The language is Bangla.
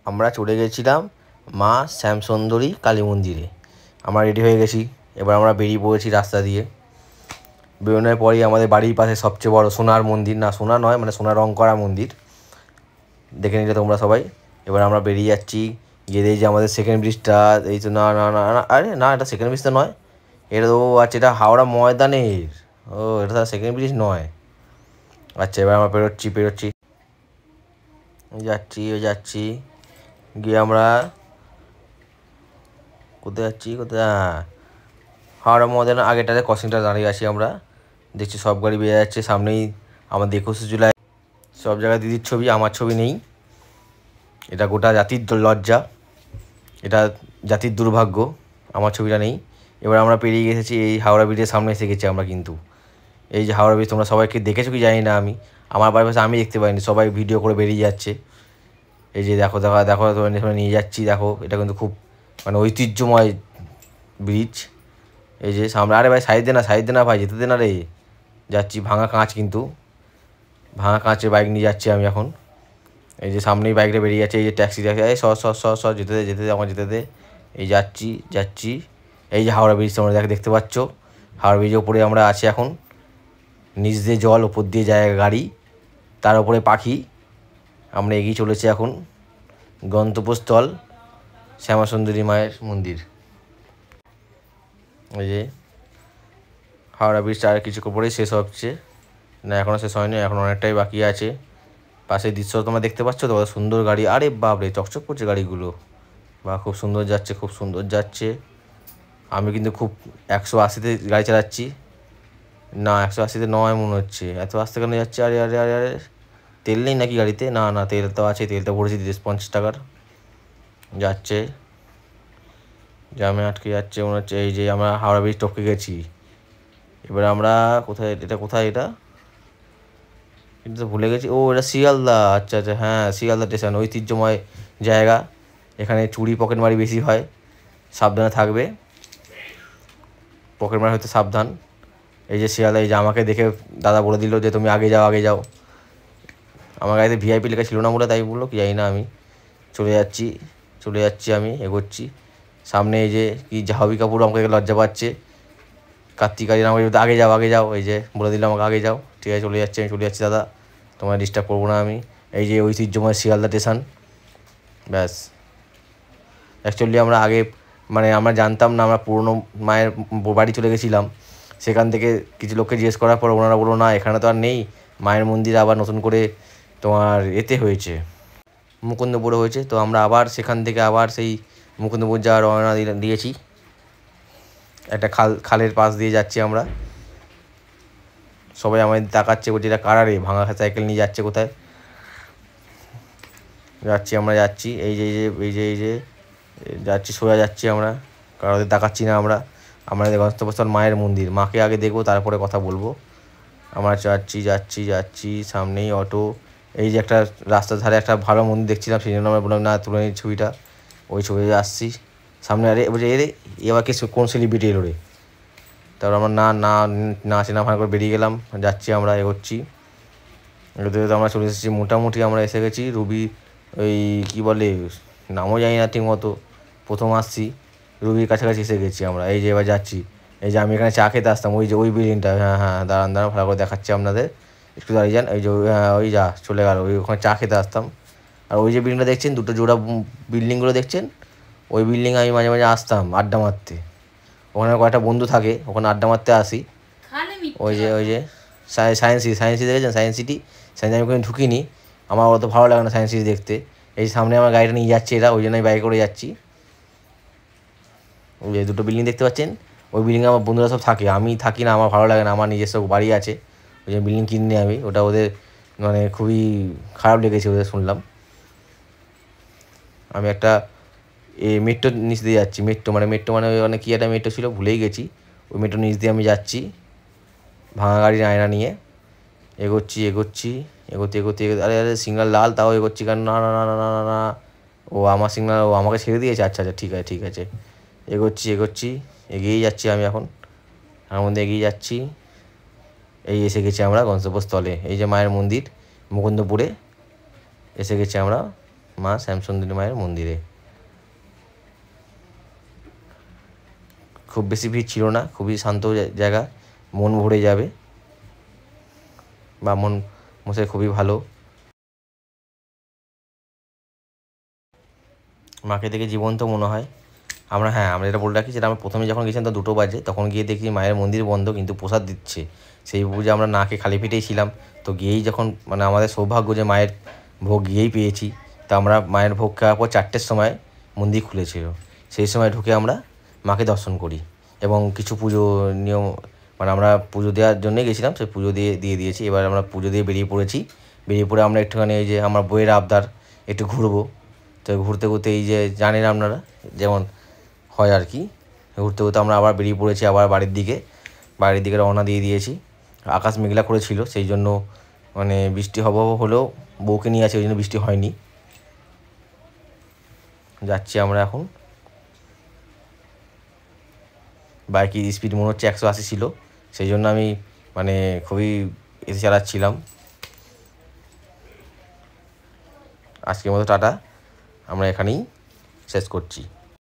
আমরা চলে গেছিলাম মা শ্যামসুন্দরী কালী মন্দিরে। আমরা রেডি হয়ে গেছি, এবার আমরা বেরিয়ে পড়েছি রাস্তা দিয়ে। বেরোনোর পরেই আমাদের বাড়ির পাশে সবচেয়ে বড় সোনার মন্দির, না সোনা নয় মানে সোনা রং করা মন্দির, দেখে নিলে তোমরা সবাই। এবার আমরা বেরিয়ে যাচ্ছি, গিয়ে দেখি যে আমাদের সেকেন্ড ব্রিজটা, এই তো না না না না, আরে না এটা সেকেন্ড ব্রিজ তো নয়, এটা তো আচ্ছা এটা হাওড়া ময়দানের, ও এটা তো সেকেন্ড ব্রিজ নয়। আচ্ছা এবার আমরা পেরোচ্ছি যাচ্ছি গিয়ে আমরা কোথায় হাওড়া ময়দানের আগেটাতে ক্রসিংটা দাঁড়িয়ে আছি আমরা, দেখছি সব গাড়ি বেরিয়ে যাচ্ছে। সামনেই আমাদের 21শে জুলাই, সব জায়গায় দিদির ছবি, আমার ছবি নেই। এটা গোটা জাতির লজ্জা, এটা জাতির দুর্ভাগ্য, আমার ছবিটা নেই। এবার আমরা পেরিয়ে গেছি, এই হাওড়া ব্রিজের সামনে এসে গেছি আমরা। কিন্তু এই যে হাওড়া ব্রিজ তোমরা সবাইকে দেখেছো কি জানি না, আমার বাড়ির পাশে আমি দেখতে পাইনি, সবাই ভিডিও করে বেরিয়ে যাচ্ছে। এই যে দেখো তোমার নিয়ে যাচ্ছি, দেখো এটা কিন্তু খুব মানে ঐতিহ্যময় ব্রিজ। এই যে সামনে, আরে ভাই সাইড দে না ভাই, যেতে দে না রে। যাচ্ছি, ভাঙা কাঁচ, কিন্তু ভাঙা কাঁচের বাইক নিয়ে যাচ্ছি আমি এখন। এই যে সামনেই বাইকটা বেরিয়ে যাচ্ছে, এই যে ট্যাক্সি এই সর যেতে দে আমার যেতে দে। এই যাচ্ছি এই যে হাওড়া ব্রিজ তোমরা দেখতে পাচ্ছ, হাওড়া ব্রিজের ওপরে আমরা আছি এখন। নিচ দিয়ে জল, ওপর দিয়ে যায় গাড়ি, তার উপরে পাখি। আমরা এগিয়ে চলেছি এখন গন্তব্যস্থল শ্যামাসুন্দরী মায়ের মন্দির। এই যে হাওড়া ব্রিজটা আর কিছুক্ষণ পরেই শেষ হচ্ছে, না এখনও শেষ হয়নি, এখন অনেকটাই বাকি আছে। পাশের দৃশ্য তোমরা দেখতে পাচ্ছ তো, সুন্দর গাড়ি, আরে বাপরে চকচক করছে গাড়িগুলো, বা খুব সুন্দর যাচ্ছে। আমি কিন্তু খুব 180-তে গাড়ি চালাচ্ছি, না 180-তে নয় মনে হচ্ছে, এত আস্তে কেন যাচ্ছে? আরে আরে আরে আরে তেল নেই নাকি গাড়িতে? না না তেল তো আছে, তেলটা ভরেছি 50 টাকার। যাচ্ছে, জ্যামে আটকে যাচ্ছে মনে হচ্ছে। এই যে আমরা হাওড়া ব্রিজ টপকে গেছি, এবার আমরা কোথায় এটা তো ভুলে গেছি। ও এটা শিয়ালদা, আচ্ছা হ্যাঁ শিয়ালদা স্টেশন, ঐতিহ্যময় জায়গা। এখানে চুরি পকেটমারি বেশি হয়, সাবধানে থাকবে, পকেটমারি হতে সাবধান। এই যে শিয়ালদা, এই যে আমাকে দেখে দাদা বলে দিল যে তুমি আগে যাও। আমার গাড়িতে ভিআইপি লেখা ছিল না বলে তাই বললো কি জানি না। আমি চলে যাচ্ছি আমি এগোচ্ছি সামনে। এই যে কি জাহ্নবী কাপুর আমাকে লজ্জা পাচ্ছে, কার্তিক আরিয়ান আমাকে আগে যাও, এই যে বলে দিল আমাকে আগে যাও। ঠিক আছে আমি চলে যাচ্ছি দাদা, তোমায় ডিস্টার্ব করবো না আমি। এই যে ঐতিহ্যময় শিয়ালদা স্টেশন, ব্যাস। অ্যাকচুয়ালি আমরা আগে মানে আমরা জানতাম না, আমরা পুরনো মায়ের বাড়ি চলে গেছিলাম। সেখান থেকে কিছু লোককে জিজ্ঞেস করার পর ওনারা বললো না এখানে তো আর নেই, মায়ের মন্দির আবার নতুন করে তোমার এতে হয়েছে, মুকুন্দপুরে হয়েছে। তো আমরা আবার সেখান থেকে আবার সেই মুকুন্দপুর যাওয়ার রওনা দিয়েছি। একটা খালের পাশ দিয়ে যাচ্ছি আমরা, সবাই আমাদের তাকাচ্ছে, বলছে এটা কারারে ভাঙা সাইকেল নিয়ে যাচ্ছে কোথায়। আমরা যাচ্ছি এই যে যাচ্ছি, সোজা যাচ্ছি আমরা, কারোদের তাকাচ্ছি না আমরা। আমাদের গন্তব্যস্থল মায়ের মন্দির, মাকে আগে দেখবো তারপরে কথা বলবো। আমরা যাচ্ছি সামনেই অটো। এই যে একটা রাস্তার ধারে একটা ভালো মন্দির দেখছিলাম, সেই জন্য আমরা বললাম না তুলে নিই ছবিটা, ওই ছবিতে আসছি সামনে। আরে বলছে এবার কোন সেলিব্রিটি এলো রে? তারপর আমরা না চেনা ভাড়া করে বেরিয়ে গেলাম, যাচ্ছি আমরা এগোচ্ছি। আমরা চলে এসেছি, মোটামুটি আমরা এসে গেছি রুবি, ওই কী বলে নামও জানি না ঠিক মতো, প্রথম আসছি, রুবির কাছাকাছি এসে গেছি আমরা। এই যে এবার যাচ্ছি, এই যে আমি এখানে চা খেতে আসতাম, ওই যে ওই বিল্ডিংটা, হ্যাঁ দাঁড়ান ভালো করে দেখাচ্ছি আপনাদের, একটু দাঁড়িয়ে যান। এই যে ওই যা চলে গেল, ওখানে চা খেতে আসতাম। আর ওই যে বিল্ডিংটা দেখছেন, দুটো জোড়া বিল্ডিংগুলো দেখছেন, ওই বিল্ডিংয়ে আমি মাঝে মাঝে আসতাম আড্ডা মারতে। ওখানে কয়েকটা বন্ধু থাকে, ওখানে আড্ডা মারতে আসি। ওই যে সায়েন্স সিটি দেখেছেন? সায়েন্স সিটি আমি ওখানে ঢুকিনি, আমার অত ভালো লাগে না সায়েন্স সিটি দেখতে। এই সামনে আমার গাড়িটা নিয়ে যাচ্ছে এরা, ওই জন্য আমি বাইকে করে যাচ্ছি। ওই যে দুটো বিল্ডিং দেখতে পাচ্ছেন, ওই বিল্ডিংয়ে আমার বন্ধুরা সব থাকে, আমি থাকি না, আমার ভালো লাগে না, আমার নিজস্ব বাড়ি আছে, ওই জন্য বিল্ডিং কিনে আমি। ওটা ওদের মানে খুবই খারাপ লেগেছে ওদের, শুনলাম। আমি একটা মেট্রোর নিচ দিয়ে যাচ্ছি, মেট্রো মানে কী একটা মেট্রো ছিল, ভুলেই গেছি। ওই মেট্রোর নিচ দিয়ে আমি যাচ্ছি ভাঙা গাড়ির আয়না নিয়ে। এগোচ্ছি আরে সিগনাল লাল তাও এগোচ্ছি কেন? না ও আমার সিগনাল, ও আমাকে ছেড়ে দিয়েছে, আচ্ছা ঠিক আছে। এগোচ্ছি এগিয়েই যাচ্ছি আমি এখন, তার মধ্যে এগিয়ে যাচ্ছি। এই এসে গেছি আমরা গন্তব্যস্থলে, এই যে মায়ের মন্দির মুকুন্দপুরে এসে গেছি আমরা মা শ্যামসুন্দরী মায়ের মন্দিরে। খুব বেশি ভিড় ছিল না, খুবই শান্ত জায়গা, মন ভরে যাবে। ব্রাহ্মণ মশাই খুবই ভালো। মাকে দেখে জীবন্ত মনে হয়। আমরা এটা বলে রাখি, যেটা আমরা প্রথমে যখন গেছিলাম তো 2টো বাজে, তখন গিয়ে দেখি মায়ের মন্দির বন্ধ, কিন্তু প্রসাদ দিচ্ছে। সেই বুঝে আমরা না খেয়ে খালি পেটেই ছিলাম। তো গিয়েই যখন মানে আমাদের সৌভাগ্য যে মায়ের ভোগ গিয়েই পেয়েছি। তো আমরা মায়ের ভোগ খাওয়ার পর 4টের সময় মন্দির খুলেছিল, সেই সময় ঢুকে আমরা মাকে দর্শন করি এবং কিছু পুজো নিয়ম মানে আমরা পুজো দেওয়ার জন্যই গেছিলাম, সেই পুজো দিয়ে দিয়েছি। এবার আমরা পুজো দিয়ে বেরিয়ে পড়েছি। বেরিয়ে পড়ে আমরা একটুখানি এই যে আমার বইয়ের আবদার একটু ঘুরবো। তো ঘুরতে ঘুরতে এই যে জানেন আপনারা যেমন হয় আর কি, ঘুরতে ঘুরতে আমরা আবার বেরিয়ে পড়েছি আবার বাড়ির দিকে রওনা দিয়ে দিয়েছি। আকাশ মেঘলা করেছিল, সেই জন্য মানে বৃষ্টি হব হলেও বউকে নিয়ে আছে, ওই জন্য বৃষ্টি হয়নি। যাচ্ছি আমরা এখন। বাইকের স্পিড মনে হচ্ছে 180 ছিল, সেই জন্য আমি মানে খুবই এসে চালাচ্ছিলাম। আজকের মতো টাটা, আমরা এখানেই শেষ করছি।